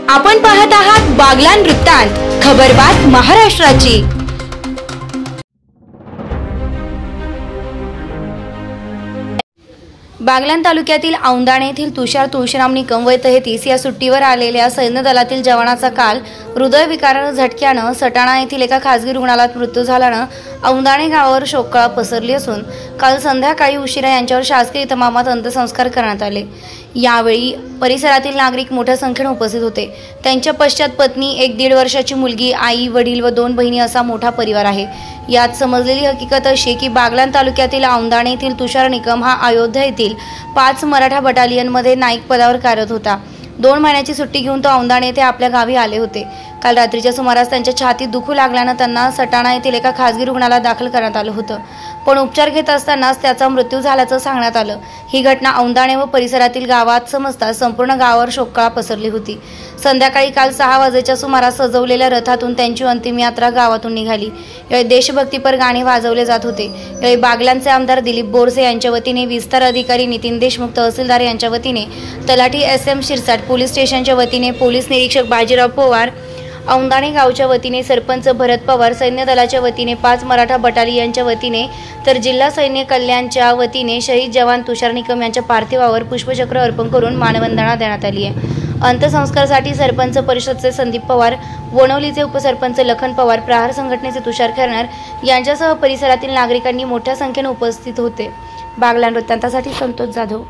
आपण पाहत आहात बागलान वृत्तांत, खबरबात महाराष्ट्राची। बागलान तालुक्यातील औंदाणे येथील तुषार तुळशीराम निकम वय 33 या सुट्टीवर आलेल्या सैन्य दलातील जवानाचा काल हृदयविकारानं झटक्यानं सटाणा येथील एका खासगी रुग्णालयात मृत्यू झाल्यानं औंदाणे गावावर शोककळा पसरली असून काल संध्याकाळी उशिरा यांच्यावर शासकीय इतमामात अंत्यसंस्कार करण्यात आले। यावेळी परिसरातील नागरिक मोठ्या संख्येने उपस्थित होते। त्यांच्या पश्चात पत्नी, एक 1.5 वर्षाची मुलगी, आई, वडील व 2 बहिणी असा मोठा परिवार आहे। यात समजलेली हकीकत अशी की बागलान तालुक्यातील औंदाणे येथील तुषार निकम हा अयोध्या येथील 5 मराठा बटालियनमध्ये नाईक पदावर कार्यरत होता। 2 महिन्याची सुट्टी घेऊन तो औंदाणे येथे आपल्या गावी आले होते। काल रात्रीच्या सुमारास त्यांच्या छातीत दुखू लागल्याने त्यांना सटाणा येथील एका खासगी रुग्णालयात दाखल करण्यात आलं होतं, पण उपचार घेत असतानाच त्याचा मृत्यू झाल्याचं सांगण्यात आलं। ही घटना औंदाणे व परिसरातील गावात समजताच संपूर्ण गावावर शोककळा पसरली होती। संध्याकाळी काल 6 वाजेच्या सुमारास सजवलेल्या रथातून त्यांची अंतिम यात्रा गावातून निघाली। यावेळी देशभक्तीपर गाणे वाजवले जात होते। यावेळी बागलानचे आमदार दिलीप बोरसे यांच्या वतीने, विस्तार अधिकारी नितीन देशमुख, तहसीलदार यांच्या वतीने, तलाठी SM शिरसाट, पोलीस स्टेशनच्या वतीने पोलीस निरीक्षक बाजीराव पवार, औंदाणे गावच्या वतीने सरपंच भरत पवार, सैन्य दलाच्या वतीने 5 मराठा बटालियनच्या वतीने तर जिल्हा सैन्य कल्याणच्या वतीने शहीद जवान तुषार निकम यांच्या पार्थिवावर पुष्पचक्र अर्पण करून मानवंदना देण्यात आली आहे। अंत्यसंस्कारासाठी सरपंच परिषदचे संदीप पवार, वणवलीचे उपसरपंच लखन पवार, प्रहार संघटनेचे तुषार खैरनार यांच्यासह परिसरातील नागरिकांनी मोठ्या संख्येने उपस्थित होते। बागलान वृत्तांतासाठी संतोष जाधव।